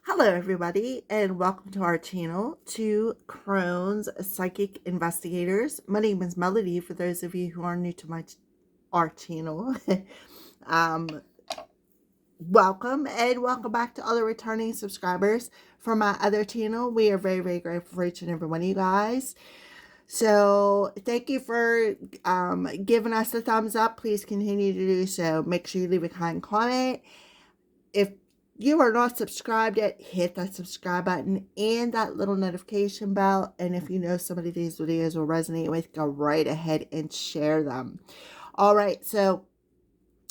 Hello, everybody, and welcome to our channel, Two Crohn's Psychic Investigators. My name is Melody, for those of you who are new to our channel. um, Welcome, and welcome back to all the returning subscribers from my other channel. We are very, very grateful for each and every one of you guys. So thank you for giving us a thumbs up. Please continue to do so. Make sure you leave a kind comment. If you are not subscribed yet, hit that subscribe button and that little notification bell. And if you know somebody these videos will resonate with, go right ahead and share them. All right, so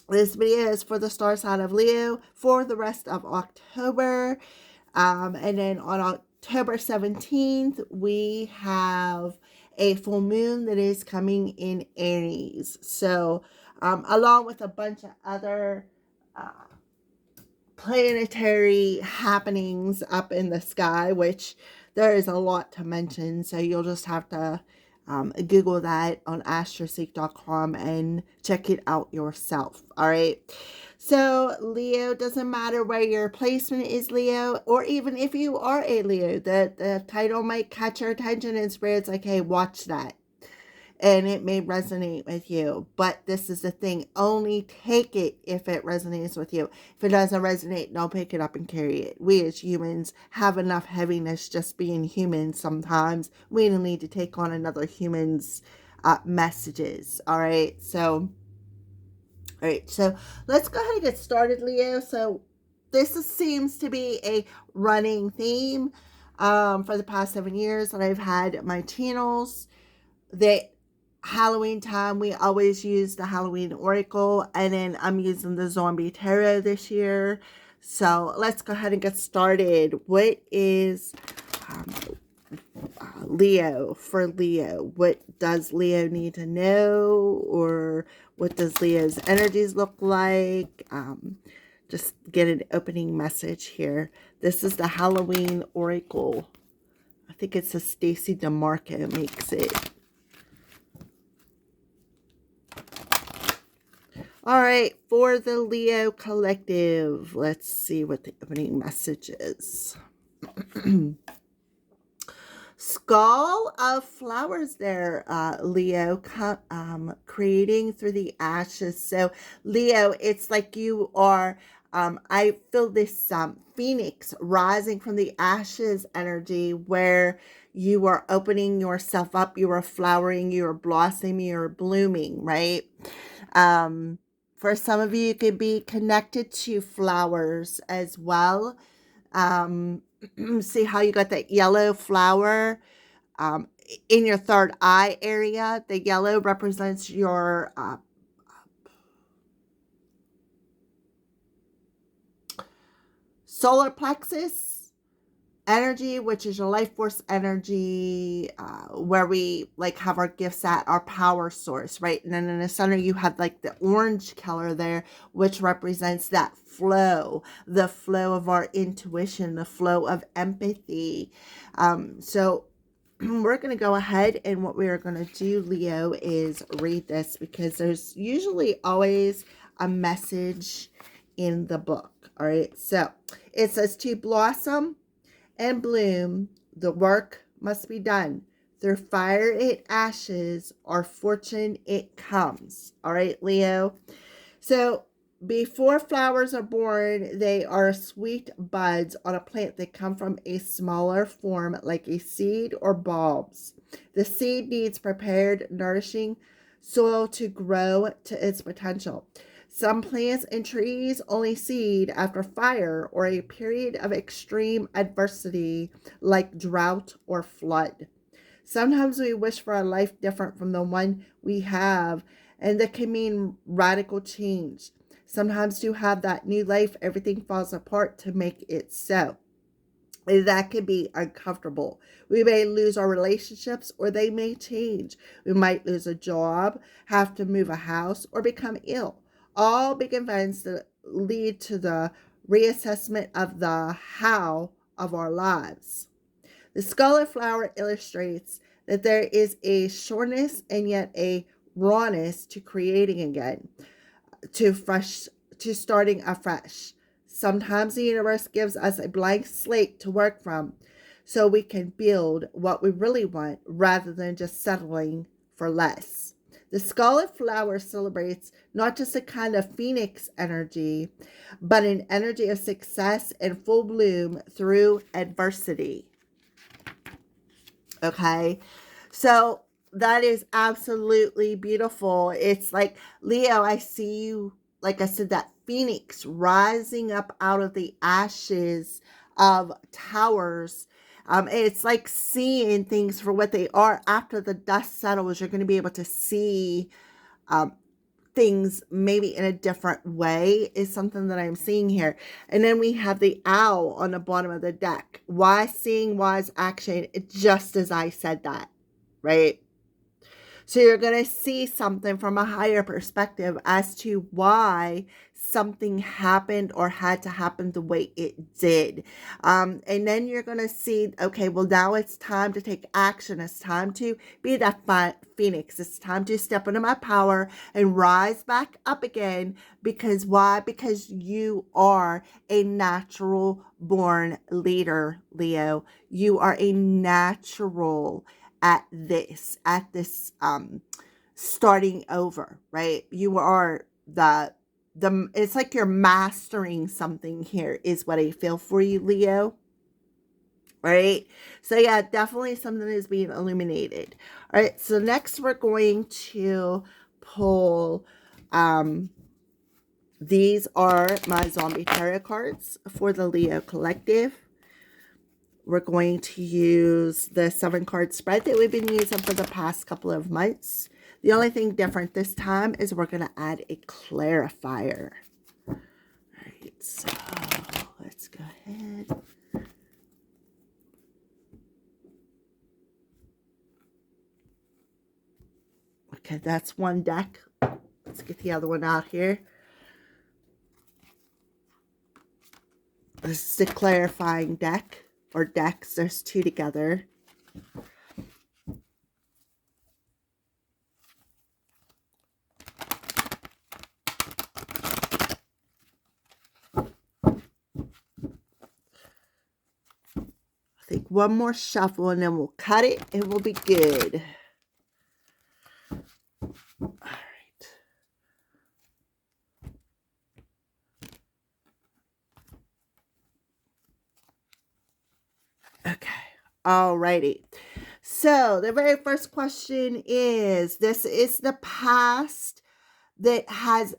this video is for the star sign of Leo for the rest of October. And then on October 17th, we have a full moon that is coming in Aries. So along with a bunch of other planetary happenings up in the sky, which there is a lot to mention, so you'll just have to Google that on astroseek.com and check it out yourself. All right, so Leo, doesn't matter where your placement is, Leo, or even if you are a Leo, the title might catch your attention and spirit's like, hey, watch that, and it may resonate with you. But this is the thing, only take it if it resonates with you. If it doesn't resonate, don't pick it up and carry it. We as humans have enough heaviness just being human sometimes. We don't need to take on another human's messages. All right, so let's go ahead and get started, Leo. So seems to be a running theme for the past 7 years that I've had my channels. That Halloween time, we always use the Halloween Oracle, and then I'm using the Zombie Tarot this year. So let's go ahead and get started. What is Leo for Leo? What does Leo need to know, or what does Leo's energies look like? Just get an opening message here. This is the Halloween Oracle. I think it's a Stacy DeMarco makes it. All right, for the Leo collective, let's see what the opening message is. Skull of flowers there, Leo, creating through the ashes. So, Leo, it's like you are, I feel this phoenix rising from the ashes energy, where you are opening yourself up, you are flowering, you are blossoming, you are blooming, right? For some of you, it could be connected to flowers as well. See how you got that yellow flower in your third eye area? The yellow represents your solar plexus energy, which is your life force energy, where we like have our gifts at, our power source, right? And then in the center you have like the orange color there, which represents that flow, the flow of our intuition, the flow of empathy. So we're going to go ahead, and what we are going to do, Leo, is read this, because there's usually always a message in the book. All right, so it says, to blossom and bloom, the work must be done. Through fire it ashes, or fortune it comes. All right, Leo. So before flowers are born, they are sweet buds on a plant that come from a smaller form, like a seed or bulbs. The seed needs prepared, nourishing soil to grow to its potential. Some plants and trees only seed after fire or a period of extreme adversity, like drought or flood. Sometimes we wish for a life different from the one we have, and that can mean radical change. Sometimes to have that new life, everything falls apart to make it so. That can be uncomfortable. We may lose our relationships, or they may change. We might lose a job, have to move a house, or become ill. All big events that lead to the reassessment of the how of our lives. The scarlet flower illustrates that there is a sureness and yet a rawness to creating again, to starting afresh. Sometimes the universe gives us a blank slate to work from so we can build what we really want rather than just settling for less. The scarlet flower celebrates not just a kind of phoenix energy, but an energy of success and full bloom through adversity. Okay. So that is absolutely beautiful. It's like, Leo, I see you, like I said, that phoenix rising up out of the ashes of towers. It's like seeing things for what they are. After the dust settles, you're going to be able to see um, things maybe in a different way, is something that I'm seeing here. And then we have the owl on the bottom of the deck. Wise seeing, wise action, just as I said that, right? So you're going to see something from a higher perspective as to why something happened or had to happen the way it did. And then you're going to see, okay, well, now it's time to take action. It's time to be that phoenix. It's time to step into my power and rise back up again. Because why? Because you are a natural born leader, Leo. You are a natural at this starting over, right? You are the it's like you're mastering something here, is what I feel for you, Leo. Right? So yeah, definitely something is being illuminated. All right, so next we're going to pull these are my zombie tarot cards for the Leo collective. We're going to use the 7-card spread that we've been using for the past couple of months. The only thing different this time is we're going to add a clarifier. All right, so let's go ahead. Okay, that's one deck. Let's get the other one out here. This is the clarifying deck, or decks. There's 2 together. I think one more shuffle and then we'll cut it and we'll be good. All right. Okay. Alrighty. So the very first question is, this is the past that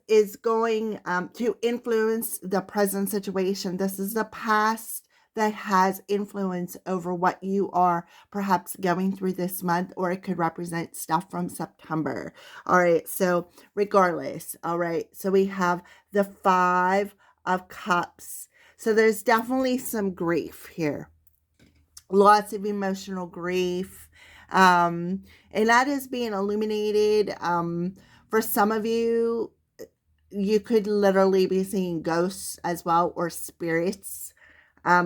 is going to influence the present situation. This is the past that has influence over what you are perhaps going through this month, or it could represent stuff from September. All right, so regardless, all right, so we have the 5 of Cups. So there's definitely some grief here. Lots of emotional grief. And that is being illuminated. For some of you, you could literally be seeing ghosts as well, or spirits.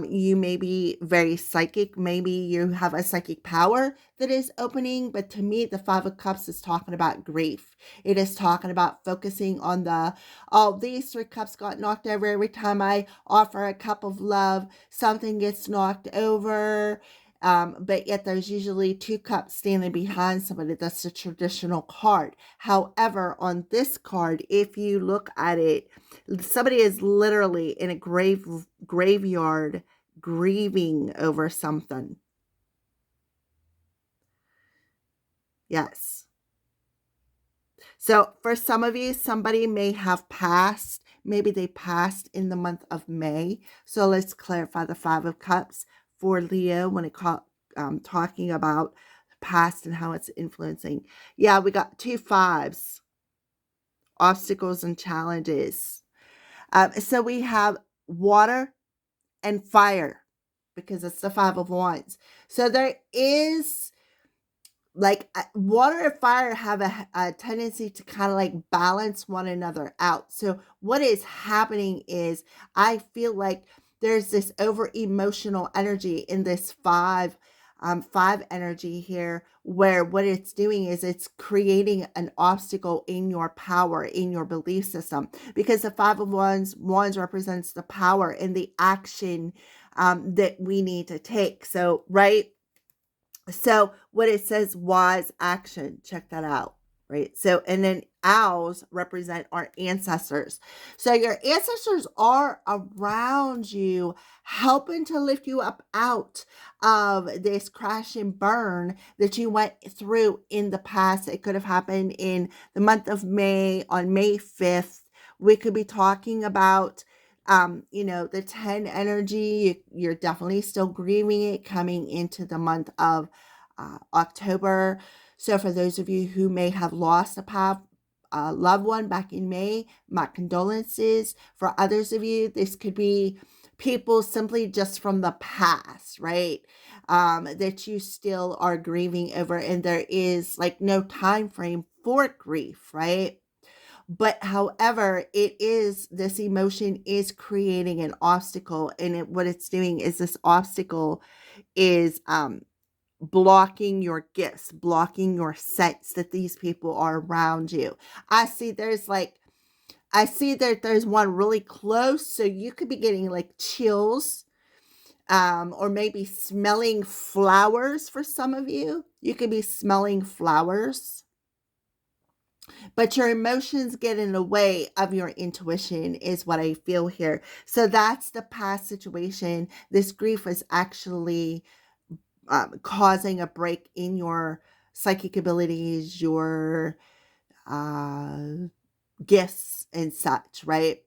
You may be very psychic. Maybe you have a psychic power that is opening. But to me, the 5 of Cups is talking about grief. It is talking about focusing on these 3 cups got knocked over. Every time I offer a cup of love, something gets knocked over. But yet there's usually 2 cups standing behind somebody. That's the traditional card. However, on this card, if you look at it, somebody is literally in a graveyard grieving over something. Yes. So for some of you, somebody may have passed. Maybe they passed in the month of May. So let's clarify the 5 of Cups for Leo when it talking about the past and how it's influencing. Yeah, we got 2 5s. Obstacles and challenges. So we have water and fire, because it's the 5 of Wands. So there is, like, water and fire have a tendency to kind of like balance one another out. So what is happening is, I feel like there's this over emotional energy in this 5 5 energy here, where what it's doing is it's creating an obstacle in your power, in your belief system, because the 5 of wands represents the power and the action that we need to take. So, right? So what it says, wise action, check that out, right? So, and then owls represent our ancestors. So your ancestors are around you, helping to lift you up out of this crash and burn that you went through in the past. It could have happened in the month of May, on May 5th. We could be talking about the 10 energy. You're definitely still grieving it coming into the month of October. So for those of you who may have lost a loved one back in May, my condolences. For others of you, this could be people simply just from the past, right? That you still are grieving over, and there is like no time frame for grief, right? But however, this emotion is creating an obstacle, and what it's doing is this obstacle is blocking your gifts, blocking your sense that these people are around you. I see that there's one really close, so you could be getting like chills, or maybe smelling flowers. For some of you, you could be smelling flowers, but your emotions get in the way of your intuition, is what I feel here. So that's the past situation. This grief is actually causing a break in your psychic abilities, your uh, gifts and such, right?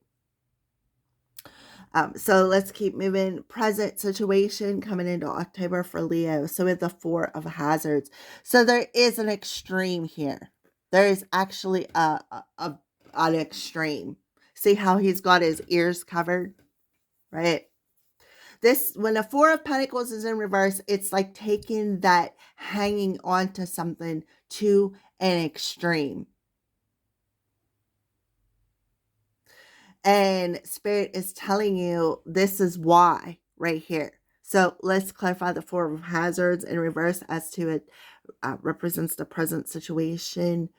So let's keep moving. Present situation coming into October for Leo. So with the 4 of hazards. So there is an extreme here. There is actually an extreme. See how he's got his ears covered, right? When the 4 of Pentacles is in reverse, it's like taking that hanging on to something to an extreme. And Spirit is telling you this is why right here. So let's clarify the 4 of hazards in reverse, as to it represents the present situation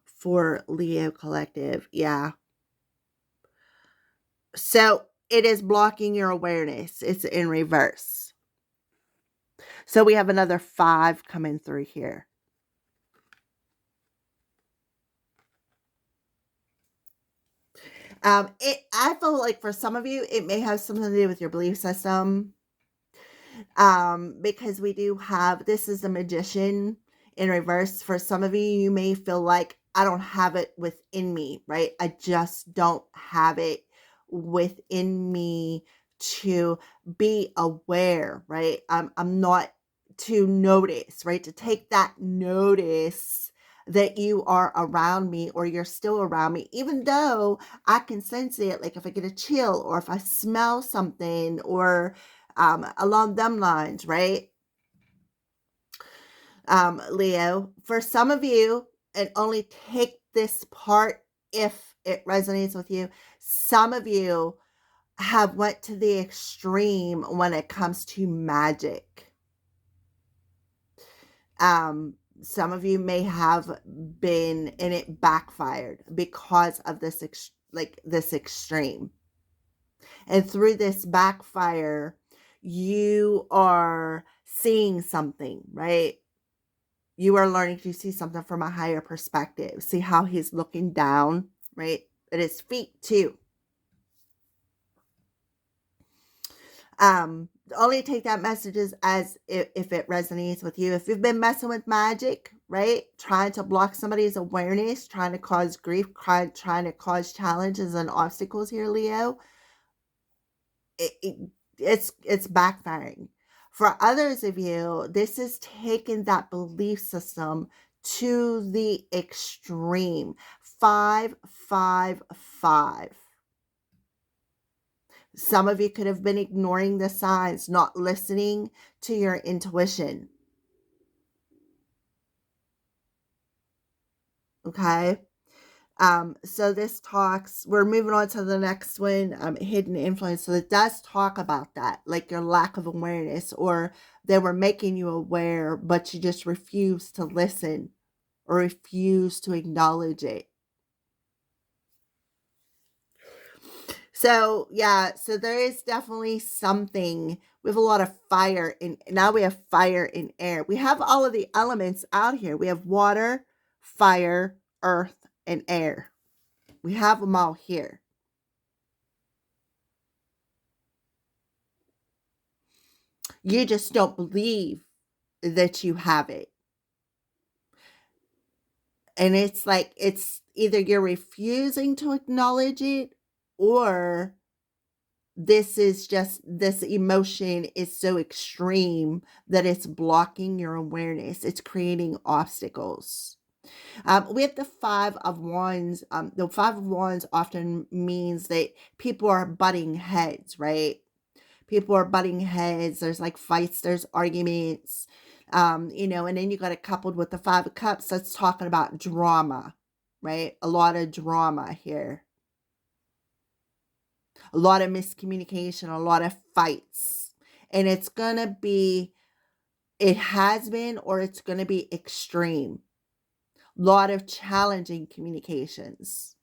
for Leo collective. Yeah. So it is blocking your awareness. It's in reverse. So we have another 5 coming through here. I feel like for some of you, it may have something to do with your belief system. Because we do have, this is the Magician in reverse. For some of you, you may feel like, I don't have it within me, right? I just don't have it within me to be aware, right? I'm not to notice, right? To take that notice that you are around me, or you're still around me, even though I can sense it. Like if I get a chill, or if I smell something, or along them lines, right? Leo, for some of you, and only take this part if it resonates with you, some of you have went to the extreme when it comes to magic. Some of you may have been, and it backfired because of this this extreme. And through this backfire, you are seeing something, right? You are learning to see something from a higher perspective. See how he's looking down, right? At his feet too. Only take that message as if it resonates with you. If you've been messing with magic, right? Trying to block somebody's awareness, trying to cause grief, trying to cause challenges and obstacles here, Leo, it's backfiring. For others of you, this is taking that belief system to the extreme. 5, 5, 5. Some of you could have been ignoring the signs, not listening to your intuition. Okay? So this talks, we're moving on to the next one, hidden influence. So it does talk about that, like your lack of awareness, or they were making you aware, but you just refuse to listen or refuse to acknowledge it. So yeah, so there is definitely something. We have a lot of fire in, now we have fire in air. We have all of the elements out here. We have water, fire, earth, and air. We have them all here. You just don't believe that you have it. And it's like, it's either you're refusing to acknowledge it, or this is just, this emotion is so extreme that it's blocking your awareness. It's creating obstacles. We have the Five of Wands. The Five of Wands often means that people are butting heads, right? People are butting heads. There's like fights, there's arguments, and then you got it coupled with the Five of Cups. That's talking about drama, right? A lot of drama here, a lot of miscommunication, a lot of fights. And it's going to be, it has been, or it's going to be extreme. A lot of challenging communications.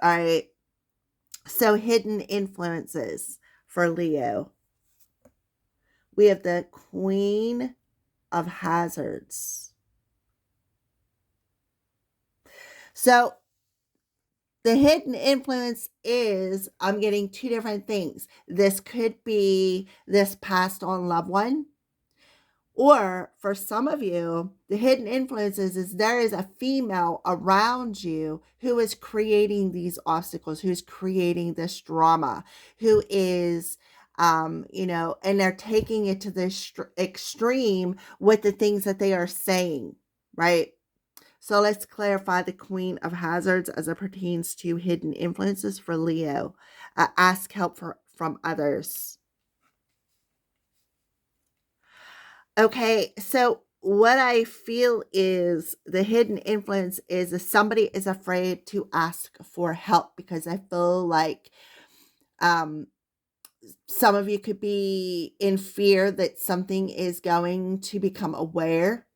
All right. So, hidden influences for Leo. We have the Queen of Hazards. So, the hidden influence is, I'm getting two different things. This could be this passed on loved one, or for some of you, the hidden influences is there is a female around you who is creating these obstacles, who's creating this drama, who is, and they're taking it to the extreme with the things that they are saying, right? So let's clarify the Queen of Hazards as it pertains to hidden influences for Leo. Ask help from others. Okay, so what I feel is the hidden influence is if somebody is afraid to ask for help, because I feel like um, some of you could be in fear that something is going to become aware.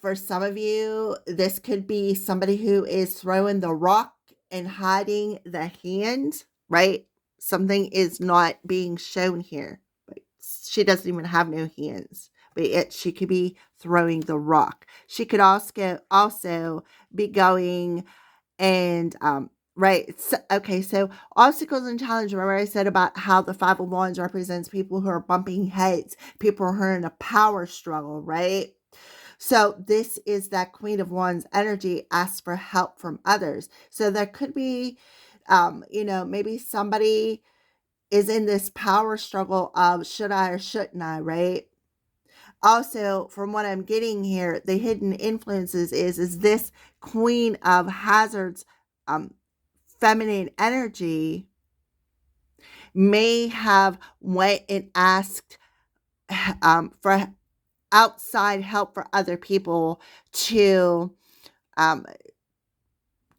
For some of you, this could be somebody who is throwing the rock and hiding the hand, right? Something is not being shown here. She doesn't even have no hands, but she could be throwing the rock. She could also be going and right. So, okay, so obstacles and challenges. Remember I said about how the Five of Wands represents people who are bumping heads, people who are in a power struggle, right? So this is that Queen of Wands energy, asks for help from others. So there could be, maybe somebody is in this power struggle of should I or shouldn't I, right? Also, from what I'm getting here, the hidden influences is this Queen of Hazards, um, feminine energy may have went and asked for outside help for other people to um,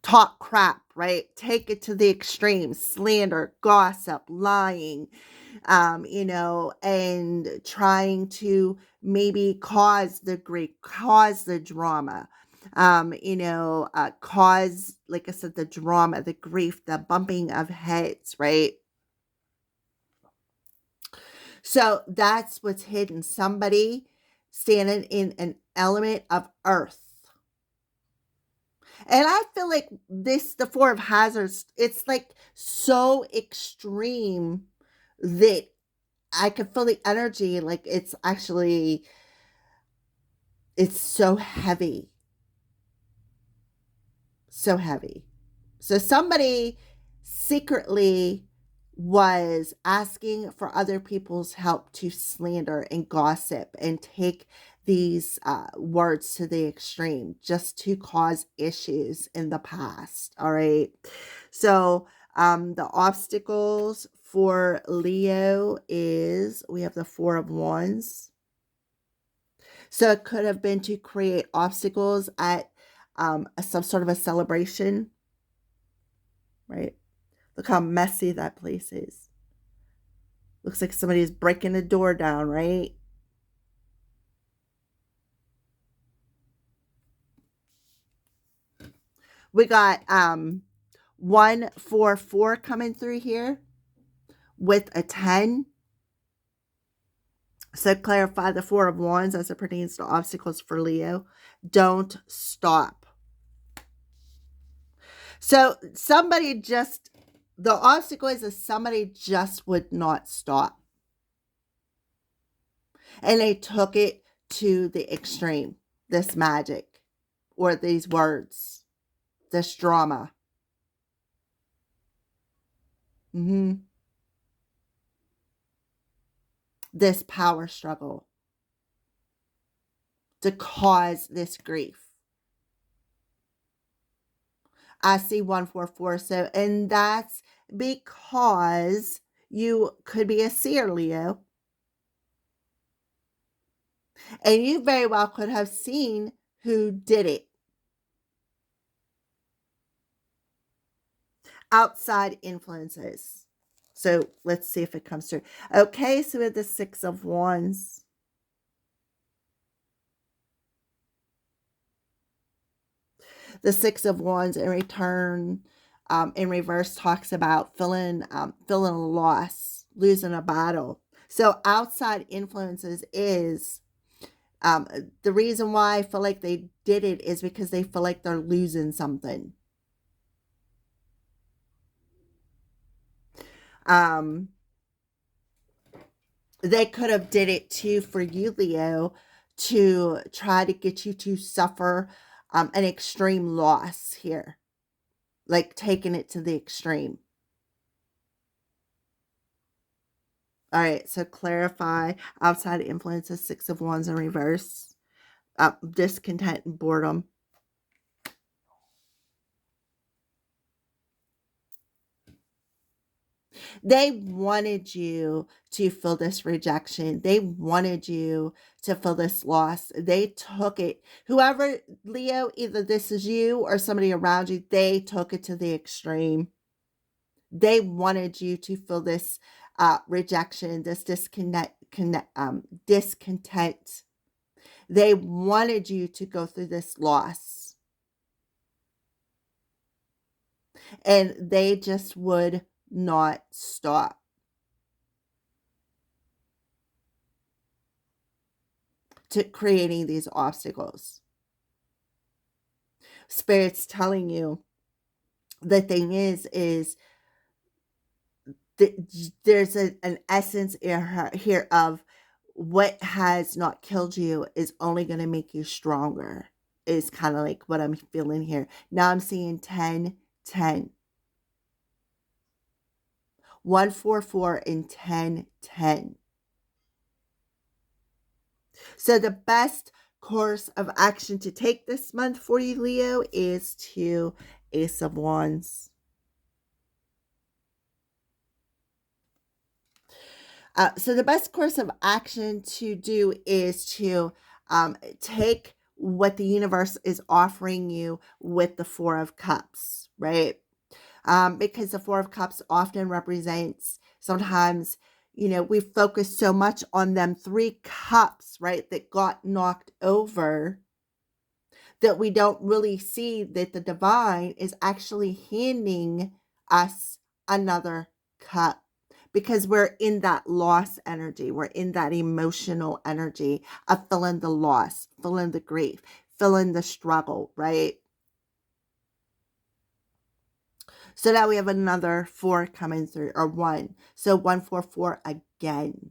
talk crap, right? Take it to the extreme, slander, gossip, lying, and trying to maybe cause the grief, cause the drama, cause, like I said, the drama, the grief, the bumping of heads, right? So that's what's hidden. Somebody standing in an element of earth. And I feel like this, the Four of Hazards, it's like so extreme that I could feel the energy. Like it's so heavy. So heavy. So somebody secretly was asking for other people's help to slander and gossip and take these words to the extreme just to cause issues in the past. All right. So the obstacles for Leo is we have the Four of Wands. So it could have been to create obstacles at some sort of a celebration, right? Look how messy that place is. Looks like somebody's breaking the door down, right? We got 144 coming through here with a 10. So clarify the Four of Wands as it pertains to obstacles for Leo. Don't stop. So the obstacle is that somebody just would not stop. And they took it to the extreme. This magic or these words, this drama. This power struggle to cause this grief. I see 144. So, and that's because you could be a seer, Leo. And you very well could have seen who did it. Outside influences. So let's see if it comes through. Okay, so we have the Six of Wands. The Six of Wands in return, in reverse, talks about feeling a loss, losing a battle. So outside influences is the reason why I feel like they did it is because they feel like they're losing something. They could have did it too for you, Leo, to try to get you to suffer an extreme loss here, like taking it to the extreme. All right, so clarify outside influences, Six of Wands in reverse, discontent and boredom. They wanted you to feel this rejection. They wanted you to feel this loss. They took it. Whoever, Leo, either this is you or somebody around you, they took it to the extreme. They wanted you to feel this rejection, this discontent. They wanted you to go through this loss. And they just would not stop. To creating these obstacles. Spirit's telling you the thing is there's an essence here of what has not killed you is only going to make you stronger, is kind of like what I'm feeling here. Now I'm seeing 10, 10. 144 and 10, 10. So the best course of action to take this month for you, Leo, is to Ace of Wands. So the best course of action to do is to take what the universe is offering you with the Four of Cups, right? Because the Four of Cups often represents sometimes, we focus so much on them 3 cups, right, that got knocked over, that we don't really see that the divine is actually handing us another cup. Because we're in that loss energy. We're in that emotional energy of feeling the loss, feeling the grief, feeling the struggle, right? So now we have another 4 coming through, or 1. So 144 again.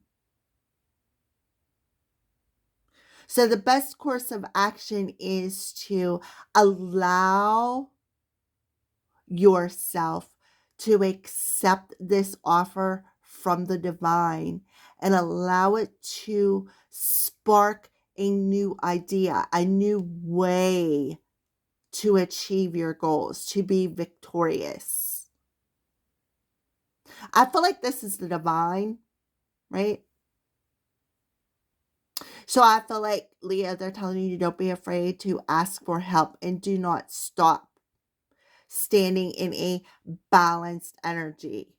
So the best course of action is to allow yourself to accept this offer from the divine and allow it to spark a new idea, a new way to achieve your goals, to be victorious. I feel like this is the divine, right? So I feel like, Leo, they're telling you don't be afraid to ask for help and do not stop standing in a balanced energy,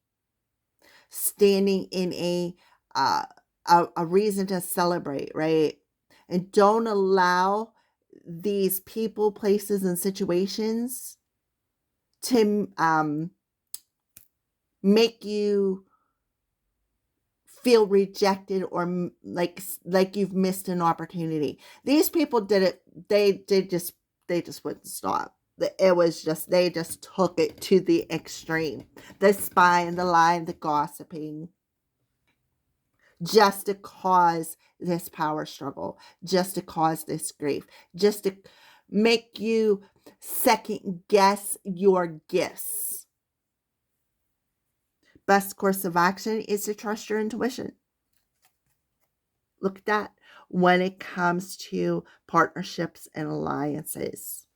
standing in uh, a reason to celebrate, right? And don't allow these people, places, and situations to make you feel rejected or like you've missed an opportunity. These people did it. They just wouldn't stop. It was just, they just took it to the extreme. The spying, the lying, the gossiping, just to cause this power struggle, just to cause this grief, just to make you second guess your gifts. Best course of action is to trust your intuition. Look at that. When it comes to partnerships and alliances,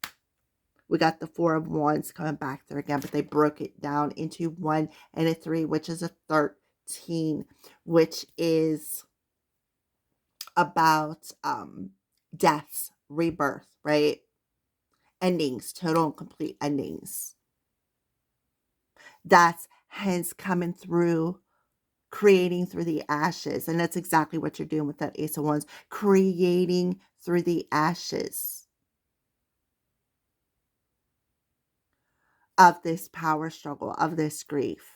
we got the Four of Wands coming back there again, but they broke it down into 1 and a 3, which is a 13, which is about deaths, rebirth, right? Endings, total and complete endings. That's hence coming through, creating through the ashes. And that's exactly what you're doing with that Ace of Wands, creating through the ashes of this power struggle, of this grief.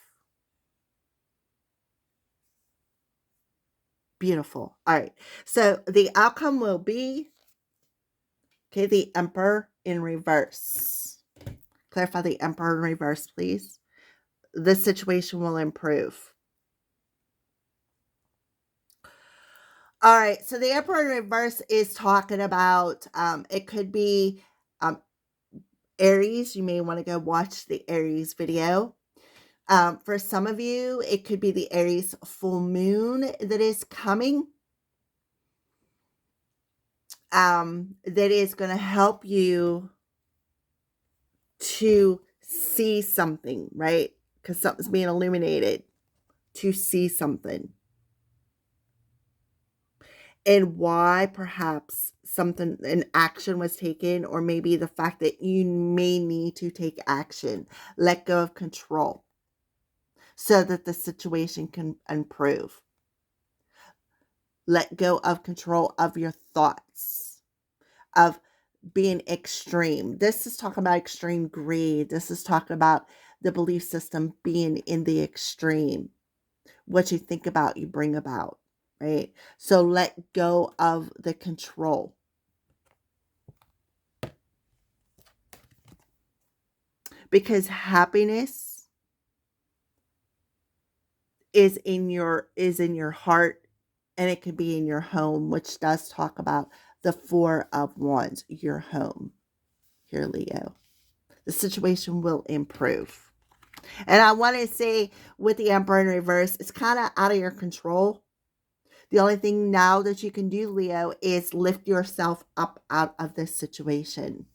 Beautiful. All right. So the outcome will be, okay, the Emperor in reverse. Clarify the Emperor in reverse, please. The situation will improve. All right. So the Emperor in reverse is talking about, it could be Aries. You may want to go watch the Aries video. For some of you, it could be the Aries full moon that is coming. That is going to help you to see something, right? Because something's being illuminated, to see something. And why perhaps an action was taken, or maybe the fact that you may need to take action, let go of control so that the situation can improve. Let go of control of your thoughts, of being extreme. This is talking about extreme greed. This is talking about the belief system being in the extreme. What you think about, you bring about, right? So let go of the control. Because happiness is in your heart, and it could be in your home, which does talk about the Four of Wands, your home here, Leo. The situation will improve. And I want to say, with the Emperor in reverse, it's kind of out of your control. The only thing now that you can do, Leo, is lift yourself up out of this situation.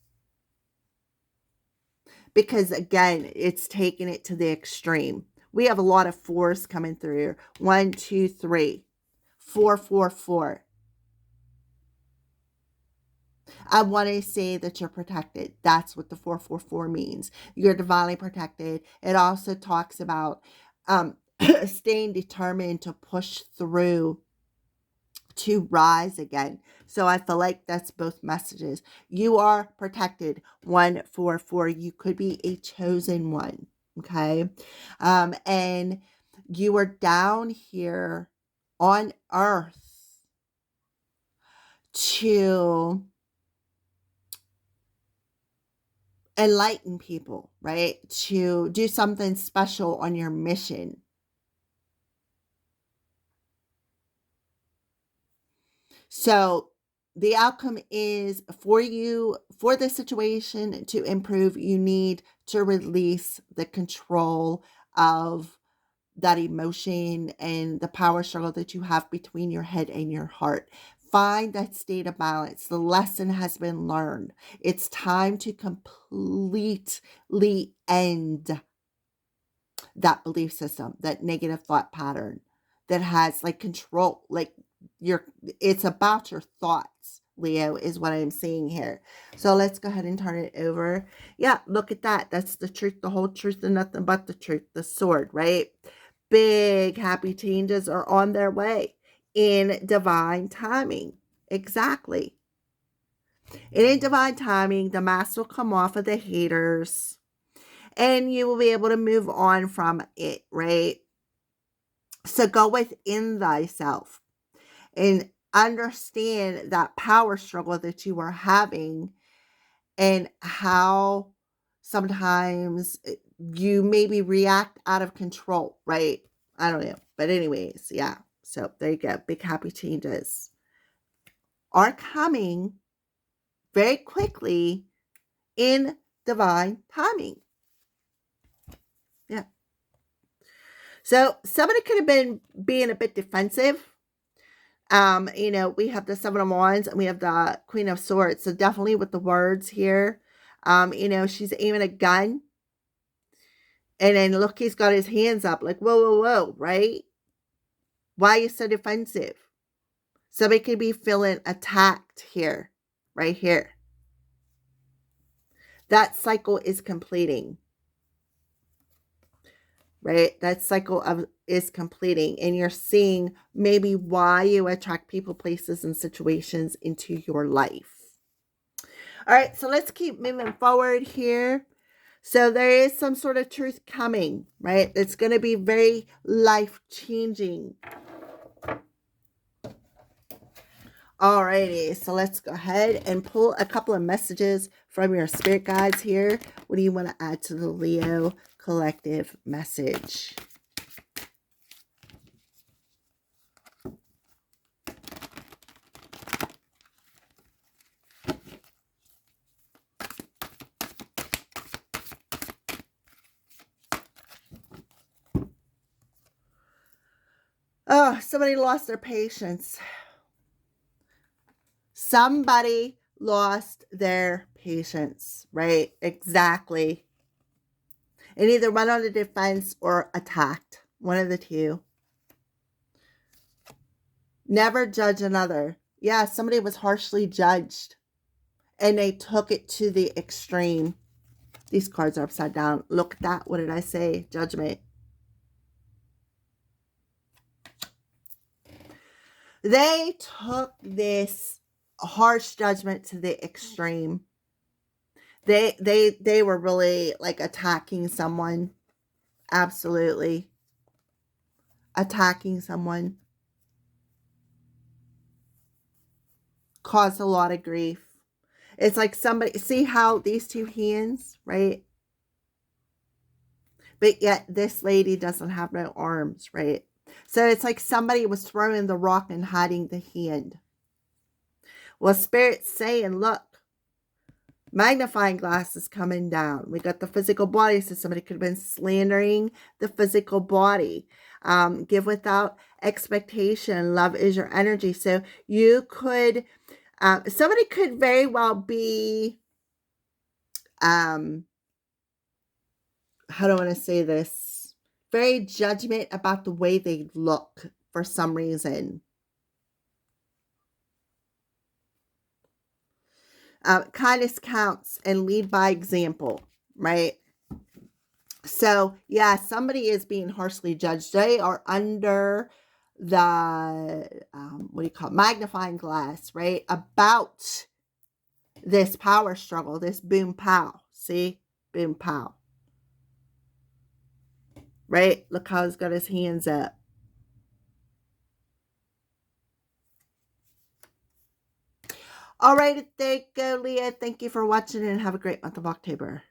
Because again, it's taking it to the extreme. We have a lot of fours coming through. 1, 2, 3. 4, 4, 4. I want to say that you're protected. That's what the 444 means. You're divinely protected. It also talks about staying determined to push through, to rise again. So I feel like that's both messages. You are protected. 144. You could be a chosen one. Okay. And you are down here on earth to enlighten people, right? To do something special on your mission. So the outcome is, for you, for the situation to improve, you need to release the control of that emotion and the power struggle that you have between your head and your heart. Find that state of balance. The lesson has been learned. It's time to completely end that belief system, that negative thought pattern that has like control, like it's about your thoughts, Leo, is what I'm seeing here. So let's go ahead and turn it over. Yeah, look at that. That's the truth, the whole truth, and nothing but the truth. The sword, right? Big happy changes are on their way in divine timing. Exactly. In divine timing, the mask will come off of the haters and you will be able to move on from it, right? So go within thyself and understand that power struggle that you are having and how sometimes you maybe react out of control, right? I don't know. But anyways, yeah. So there you go. Big happy changes are coming very quickly in divine timing. Yeah. So somebody could have been being a bit defensive. We have the Seven of Wands and we have the Queen of Swords. So definitely with the words here. She's aiming a gun. And then look, he's got his hands up like, whoa, whoa, whoa, right? Why are you so defensive? Somebody could be feeling attacked here, right here. That cycle is completing. Right? That cycle is completing. And you're seeing maybe why you attract people, places, and situations into your life. All right, so let's keep moving forward here. So there is some sort of truth coming, right? It's going to be very life-changing. Alrighty, so let's go ahead and pull a couple of messages from your spirit guides here. What do you want to add to the Leo collective message? Oh, somebody lost their patience. Somebody lost their patience, right? Exactly. And either went on the defense or attacked. One of the two. Never judge another. Yeah, somebody was harshly judged. And they took it to the extreme. These cards are upside down. Look at that. What did I say? Judgment. They took this harsh judgment to the extreme. They were really like attacking someone. Absolutely. Attacking someone. Caused a lot of grief. It's like somebody, see how these two hands, right? But yet this lady doesn't have no arms, right? So it's like somebody was throwing the rock and hiding the hand. Well, Spirit's saying, look, magnifying glass is coming down. We got the physical body, so somebody could have been slandering the physical body. Give without expectation. Love is your energy. So you could, somebody could very well be, how do I want to say this? Very judgment about the way they look for some reason. Kindness counts and lead by example, right? So, yeah, somebody is being harshly judged. They are under the, what do you call it? Magnifying glass, right? About this power struggle, this boom pow. See? Boom pow. Right? Look how he's got his hands up. All right, there you go, Leah. Thank you for watching and have a great month of October.